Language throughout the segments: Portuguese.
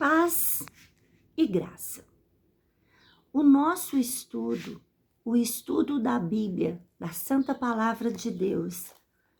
Paz e graça. O nosso estudo, o estudo da Bíblia, da Santa Palavra de Deus,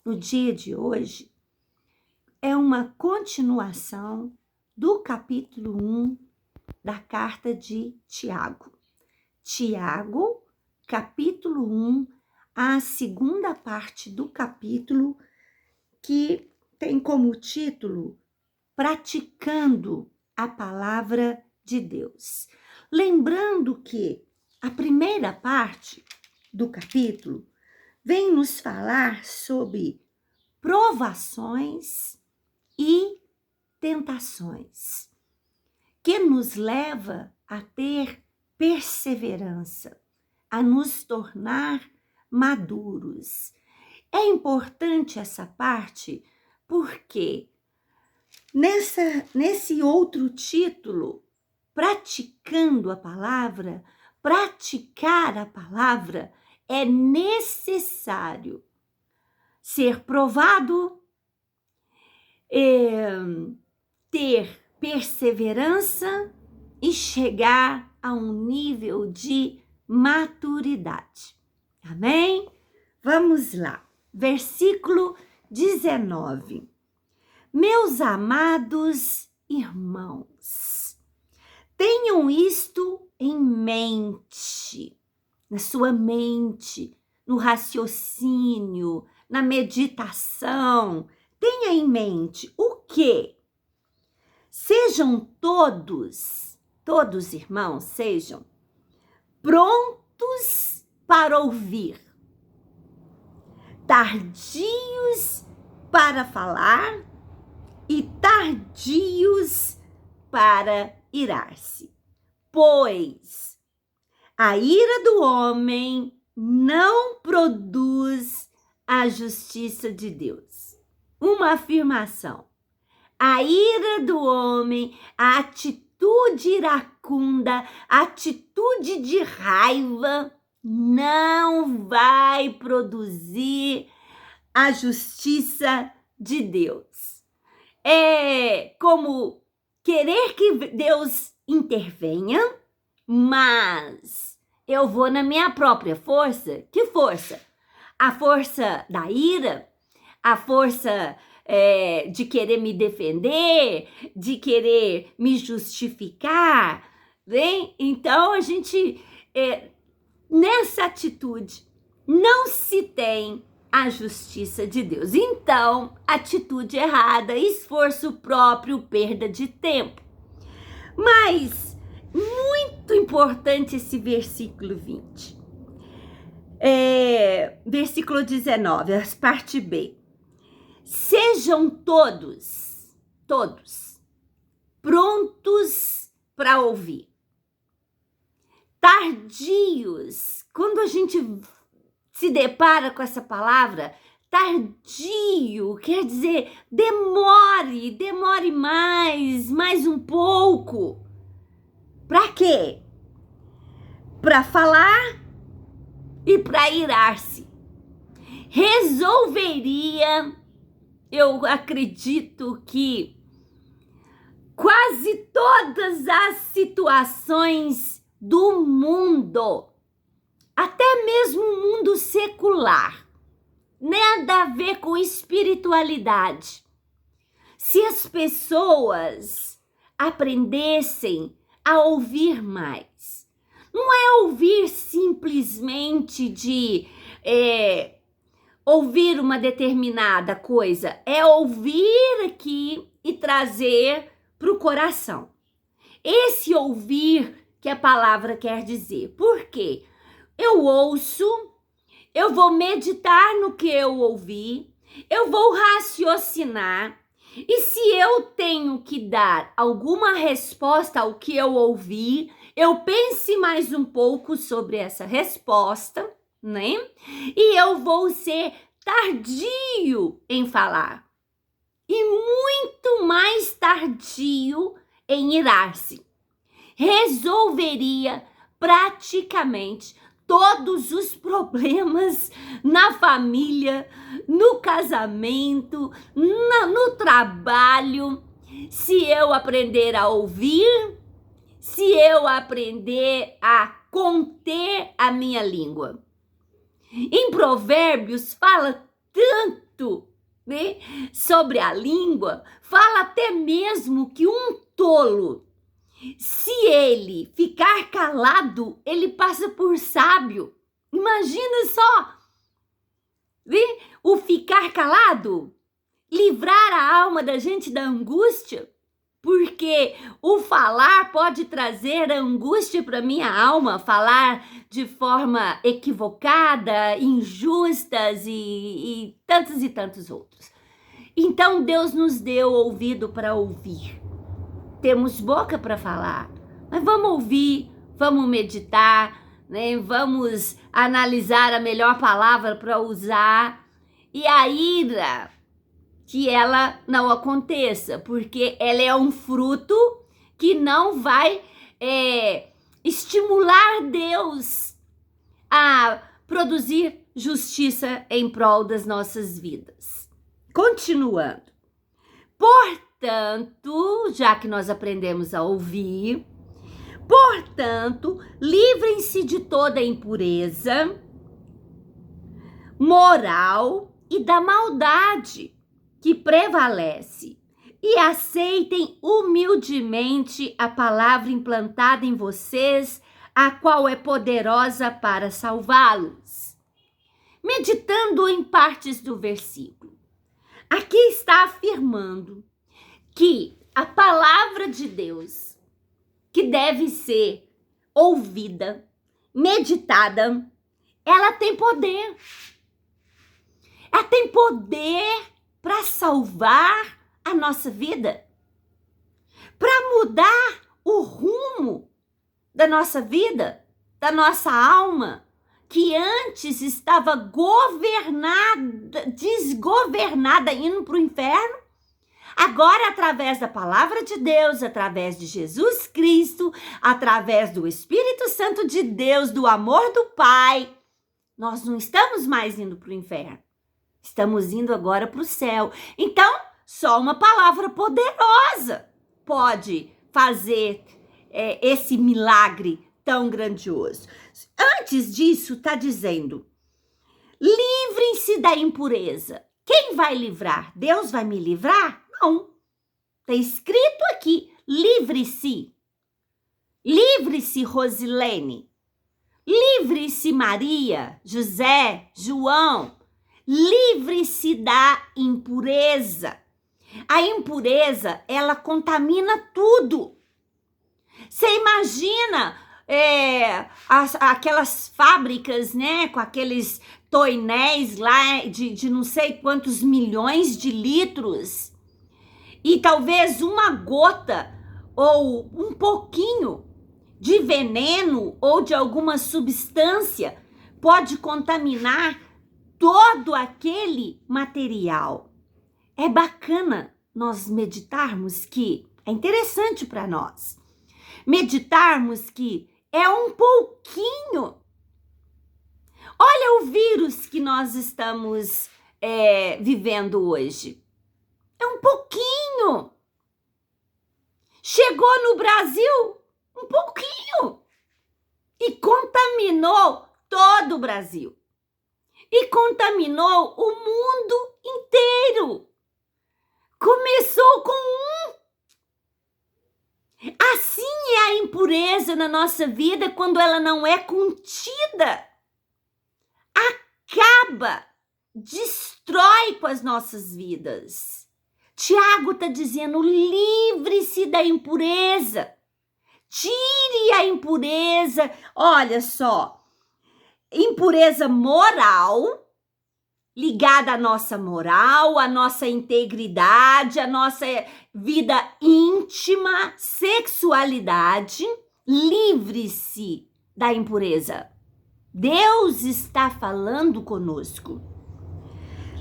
no dia de hoje, é uma continuação do capítulo 1 da carta de Tiago. Tiago, capítulo 1, a segunda parte do capítulo, que tem como título Praticando a Palavra de Deus. Lembrando que a primeira parte do capítulo vem nos falar sobre provações e tentações, que nos leva a ter perseverança, a nos tornar maduros. É importante essa parte porque nesse outro título, praticando a palavra, praticar a palavra, é necessário ser provado, ter perseverança e chegar a um nível de maturidade. Amém? Vamos lá. Versículo 19. Meus amados irmãos, tenham isto em mente, na sua mente, no raciocínio, na meditação. Tenha em mente o quê? Sejam todos irmãos, sejam prontos para ouvir, tardios para falar e tardios para irar-se, pois a ira do homem não produz a justiça de Deus. Uma afirmação. A ira do homem, a atitude iracunda, a atitude de raiva não vai produzir a justiça de Deus. É como querer que Deus intervenha, mas eu vou na minha própria força. Que força? A força da ira, a força de querer me defender, de querer me justificar, bem? Então a gente, nessa atitude, não se tem a justiça de Deus. Então, atitude errada, esforço próprio, perda de tempo. Mas, muito importante esse versículo 20. Versículo 19, a parte B. Sejam todos prontos para ouvir. Tardios, quando a gente se depara com essa palavra, tardio, quer dizer, demore mais um pouco. Para quê? Para falar e para irar-se. Resolveria, eu acredito que quase todas as situações do mundo, até mesmo o mundo secular, nada a ver com espiritualidade. Se as pessoas aprendessem a ouvir mais, não é ouvir simplesmente de ouvir uma determinada coisa, é ouvir aqui e trazer para o coração. Esse ouvir que a palavra quer dizer. Por quê? Eu ouço, eu vou meditar no que eu ouvi, eu vou raciocinar, e se eu tenho que dar alguma resposta ao que eu ouvi, eu pense mais um pouco sobre essa resposta, né? E eu vou ser tardio em falar e muito mais tardio em irar-se. Resolveria praticamente todos os problemas na família, no casamento, no trabalho, se eu aprender a ouvir, se eu aprender a conter a minha língua. Em Provérbios fala tanto, né, sobre a língua, fala até mesmo que um tolo, se ele ficar calado, ele passa por sábio. Imagina só, né? O ficar calado, livrar a alma da gente da angústia, porque o falar pode trazer angústia para minha alma, falar de forma equivocada, injustas e tantos outros. Então Deus nos deu ouvido para ouvir. Temos boca para falar, mas vamos ouvir, vamos meditar, né? Vamos analisar a melhor palavra para usar. E a ira, que ela não aconteça, porque ela é um fruto que não vai estimular Deus a produzir justiça em prol das nossas vidas. Continuando. Portanto, já que nós aprendemos a ouvir, portanto, livrem-se de toda impureza moral e da maldade que prevalece, e aceitem humildemente a palavra implantada em vocês, a qual é poderosa para salvá-los. Meditando em partes do versículo, aqui está afirmando que a palavra de Deus, que deve ser ouvida, meditada, ela tem poder. Ela tem poder para salvar a nossa vida, para mudar o rumo da nossa vida, da nossa alma, que antes estava desgovernada, indo para o inferno. Agora, através da palavra de Deus, através de Jesus Cristo, através do Espírito Santo de Deus, do amor do Pai, nós não estamos mais indo para o inferno. Estamos indo agora para o céu. Então, só uma palavra poderosa pode fazer esse milagre tão grandioso. Antes disso, está dizendo, livrem-se da impureza. Quem vai livrar? Deus vai me livrar? Não. Está escrito aqui, livre-se. Livre-se, Rosilene. Livre-se, Maria, José, João. Livre-se da impureza. A impureza, ela contamina tudo. Você imagina aquelas fábricas, né, com aqueles toinéis lá de não sei quantos milhões de litros, e talvez uma gota ou um pouquinho de veneno ou de alguma substância pode contaminar todo aquele material. É bacana nós meditarmos que, é interessante para nós, meditarmos que é um pouquinho. Olha o vírus que nós estamos vivendo hoje. É um pouquinho. Chegou no Brasil um pouquinho e contaminou todo o Brasil. E contaminou o mundo inteiro. Começou com um. Assim é a impureza na nossa vida quando ela não é contida. Acaba, destrói com as nossas vidas. Tiago está dizendo, livre-se da impureza. Tire a impureza. Olha só. Impureza moral, ligada à nossa moral, à nossa integridade, à nossa vida íntima, sexualidade. Livre-se da impureza. Deus está falando conosco.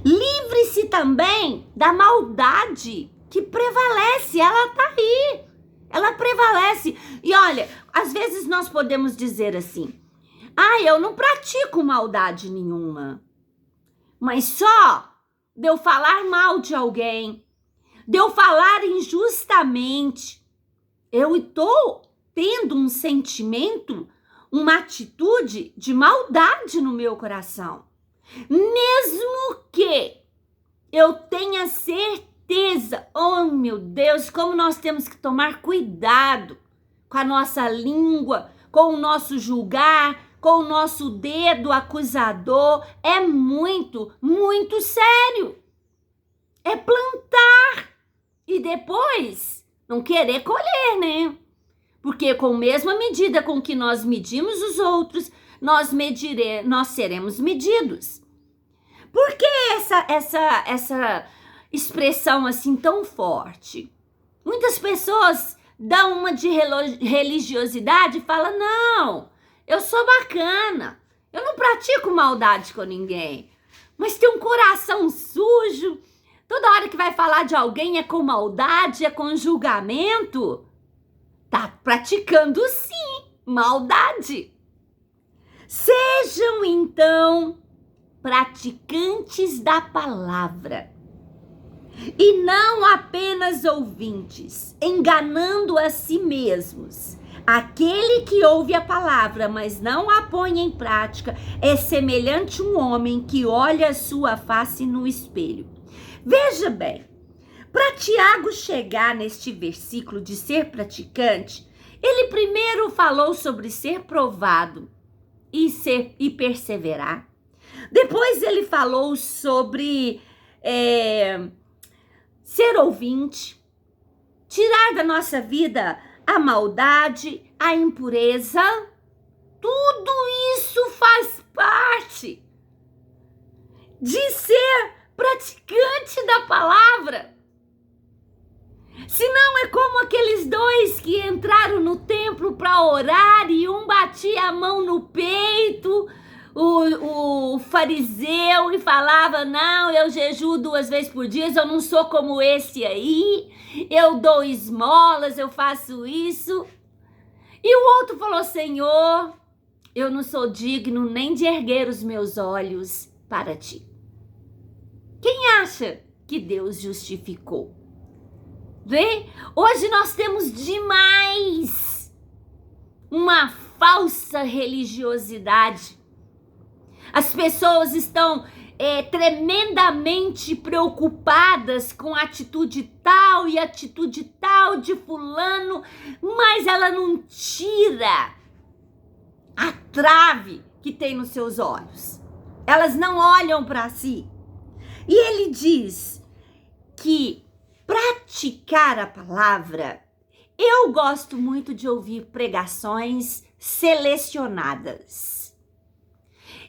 Livre-se também da maldade que prevalece, ela está aí, ela prevalece. E olha, às vezes nós podemos dizer assim, eu não pratico maldade nenhuma. Mas só de eu falar mal de alguém, de eu falar injustamente, eu estou tendo um sentimento, uma atitude de maldade no meu coração. Mesmo que eu tenha certeza, oh meu Deus, como nós temos que tomar cuidado com a nossa língua, com o nosso julgar, com o nosso dedo acusador. É muito, muito sério. É plantar e depois não querer colher, né? Porque com a mesma medida com que nós medimos os outros, nós seremos medidos. Por que essa expressão assim tão forte? Muitas pessoas dão uma de religiosidade e falam, não, eu sou bacana, eu não pratico maldade com ninguém, mas tem um coração sujo, toda hora que vai falar de alguém é com maldade, é com julgamento, tá praticando sim maldade. Sejam então praticantes da palavra e não apenas ouvintes, enganando a si mesmos. Aquele que ouve a palavra, mas não a põe em prática, é semelhante a um homem que olha a sua face no espelho. Veja bem, para Tiago chegar neste versículo de ser praticante, ele primeiro falou sobre ser provado e perseverar. Depois ele falou sobre ser ouvinte, tirar da nossa vida a maldade, a impureza. Tudo isso faz parte de ser praticante da palavra. Senão é como aqueles dois que entraram no templo para orar e um batia a mão no peito, o fariseu, e falava, não, eu jejuo 2 vezes por dia, eu não sou como esse aí, eu dou esmolas, eu faço isso. E o outro falou, Senhor, eu não sou digno nem de erguer os meus olhos para ti. Quem acha que Deus justificou? Vê? Hoje nós temos demais uma falsa religiosidade. As pessoas estão tremendamente preocupadas com a atitude tal e atitude tal de fulano, mas ela não tira a trave que tem nos seus olhos. Elas não olham para si. E ele diz que praticar a palavra, eu gosto muito de ouvir pregações selecionadas.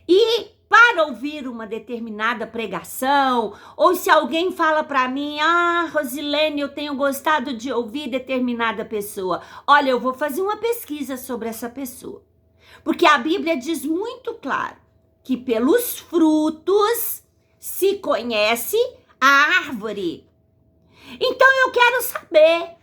E para ouvir uma determinada pregação, ou se alguém fala para mim, Rosilene, eu tenho gostado de ouvir determinada pessoa. Olha, eu vou fazer uma pesquisa sobre essa pessoa. Porque a Bíblia diz muito claro que pelos frutos se conhece a árvore. Então eu quero saber,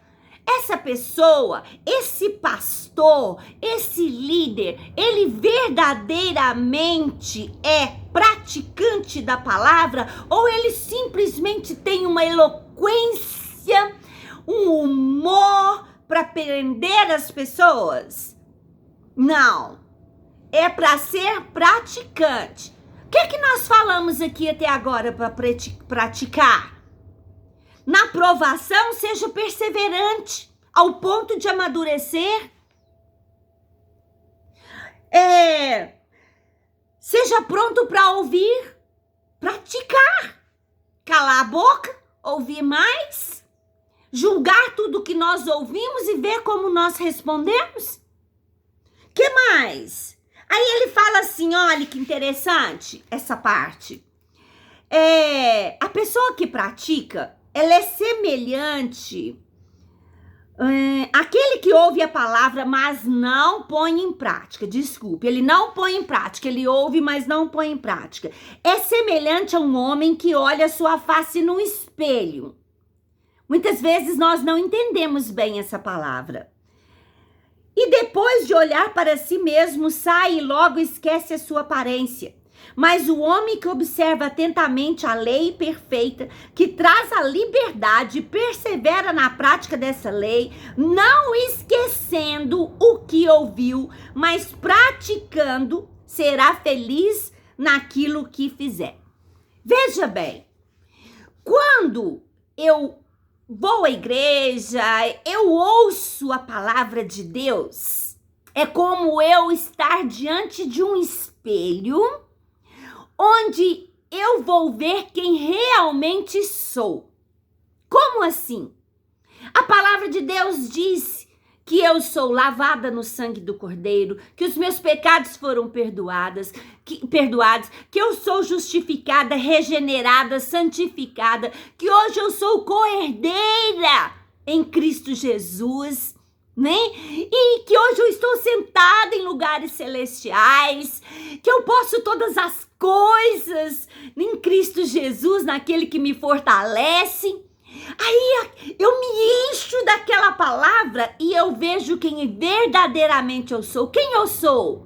essa pessoa, esse pastor, esse líder, ele verdadeiramente é praticante da palavra ou ele simplesmente tem uma eloquência, um humor para prender as pessoas? Não, é para ser praticante. O que nós falamos aqui até agora para praticar? Na provação, seja perseverante ao ponto de amadurecer. Seja pronto para ouvir, praticar. Calar a boca, ouvir mais, julgar tudo que nós ouvimos e ver como nós respondemos. Que mais? Aí ele fala assim, olha que interessante essa parte. A pessoa que pratica, ela é semelhante àquele que ouve a palavra, mas não põe em prática. Desculpe, ele não põe em prática, ele ouve, mas não põe em prática. É semelhante a um homem que olha sua face no espelho. Muitas vezes nós não entendemos bem essa palavra. E depois de olhar para si mesmo, sai e logo esquece a sua aparência. Mas o homem que observa atentamente a lei perfeita, que traz a liberdade e persevera na prática dessa lei, não esquecendo o que ouviu, mas praticando, será feliz naquilo que fizer. Veja bem, quando eu vou à igreja, eu ouço a palavra de Deus, é como eu estar diante de um espelho, onde eu vou ver quem realmente sou. Como assim? A palavra de Deus diz que eu sou lavada no sangue do Cordeiro, que os meus pecados foram perdoados, que eu sou justificada, regenerada, santificada, que hoje eu sou co-herdeira em Cristo Jesus, né? E que hoje eu estou sentada em lugares celestiais, que eu posso todas as coisas em Cristo Jesus, naquele que me fortalece. Aí eu me encho daquela palavra e eu vejo quem verdadeiramente eu sou. Quem eu sou?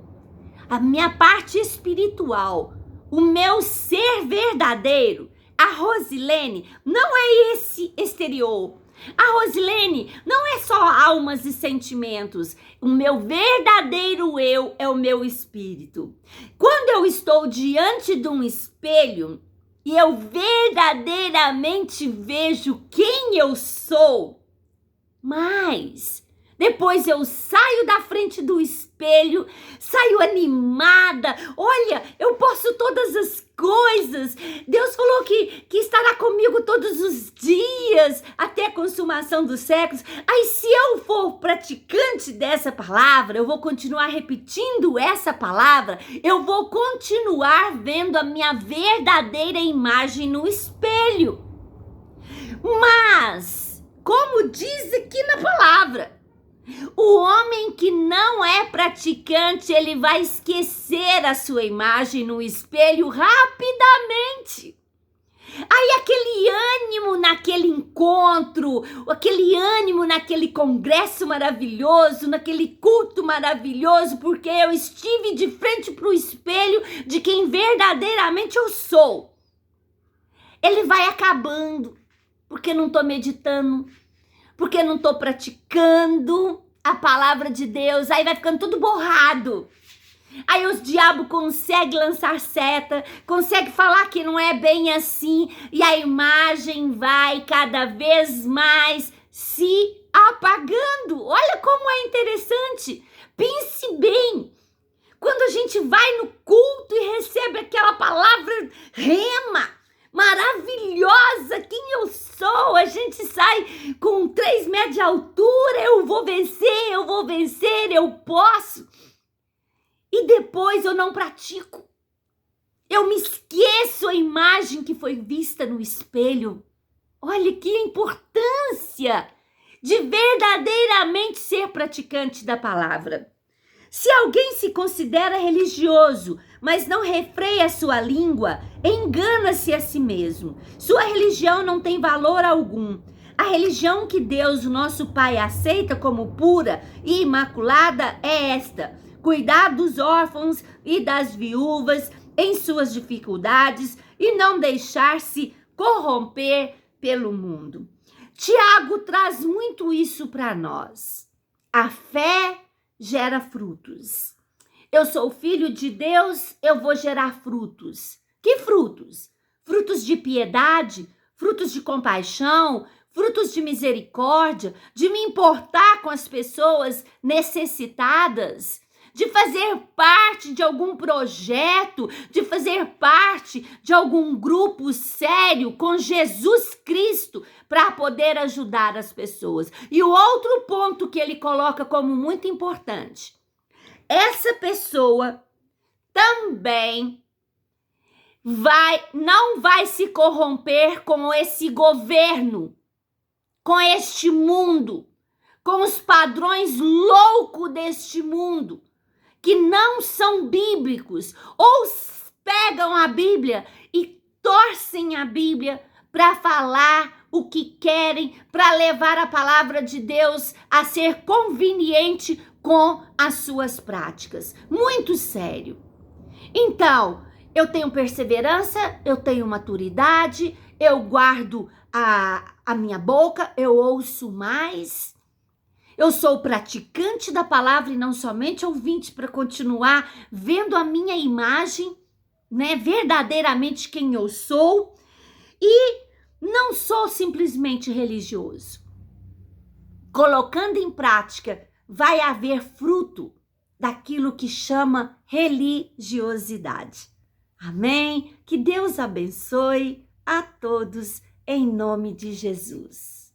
A minha parte espiritual, o meu ser verdadeiro. A Rosilene não é esse exterior. A Rosilene não é só almas e sentimentos. O meu verdadeiro eu é o meu espírito. Quando eu estou diante de um espelho e eu verdadeiramente vejo quem eu sou, mas depois eu saio da frente do espelho, saio animada. Olha, eu posso todas as coisas. Deus falou que estará comigo todos os dias, até a consumação dos séculos. Aí se eu for praticante dessa palavra, eu vou continuar repetindo essa palavra, eu vou continuar vendo a minha verdadeira imagem no espelho. Mas, como diz aqui na palavra, o homem que não é praticante, ele vai esquecer a sua imagem no espelho rapidamente. Aí aquele ânimo naquele encontro, aquele ânimo naquele congresso maravilhoso, naquele culto maravilhoso, porque eu estive de frente para o espelho de quem verdadeiramente eu sou. Ele vai acabando, porque não estou meditando, porque não estou praticando a palavra de Deus, aí vai ficando tudo borrado. Aí os diabos conseguem lançar seta, conseguem falar que não é bem assim, e a imagem vai cada vez mais se apagando. Olha como é interessante. Pense bem. Quando a gente vai no culto e recebe aquela palavra rema, maravilhosa, quem eu sou, a gente sai com 3 metros de altura, eu vou vencer, eu posso. E depois eu não pratico. Eu me esqueço a imagem que foi vista no espelho. Olha que importância de verdadeiramente ser praticante da palavra. Se alguém se considera religioso, mas não refreia sua língua, engana-se a si mesmo. Sua religião não tem valor algum. A religião que Deus, o nosso Pai, aceita como pura e imaculada é esta: cuidar dos órfãos e das viúvas em suas dificuldades e não deixar-se corromper pelo mundo. Tiago traz muito isso para nós. A fé gera frutos. Eu sou filho de Deus, eu vou gerar frutos. Que frutos? Frutos de piedade, frutos de compaixão, frutos de misericórdia, de me importar com as pessoas necessitadas, de fazer parte de algum projeto, de fazer parte de algum grupo sério com Jesus Cristo para poder ajudar as pessoas. E o outro ponto que ele coloca como muito importante: essa pessoa também não vai se corromper com esse governo, com este mundo, com os padrões loucos deste mundo, que não são bíblicos, ou pegam a Bíblia e torcem a Bíblia para falar o que querem, para levar a palavra de Deus a ser conveniente com as suas práticas. Muito sério. Então, Eu tenho perseverança, eu tenho maturidade, eu guardo a minha boca, eu ouço mais. Eu sou praticante da palavra e não somente ouvinte, para continuar vendo a minha imagem, né, verdadeiramente quem eu sou. E não sou simplesmente religioso. Colocando em prática, vai haver fruto daquilo que chama religiosidade. Amém? Que Deus abençoe a todos em nome de Jesus.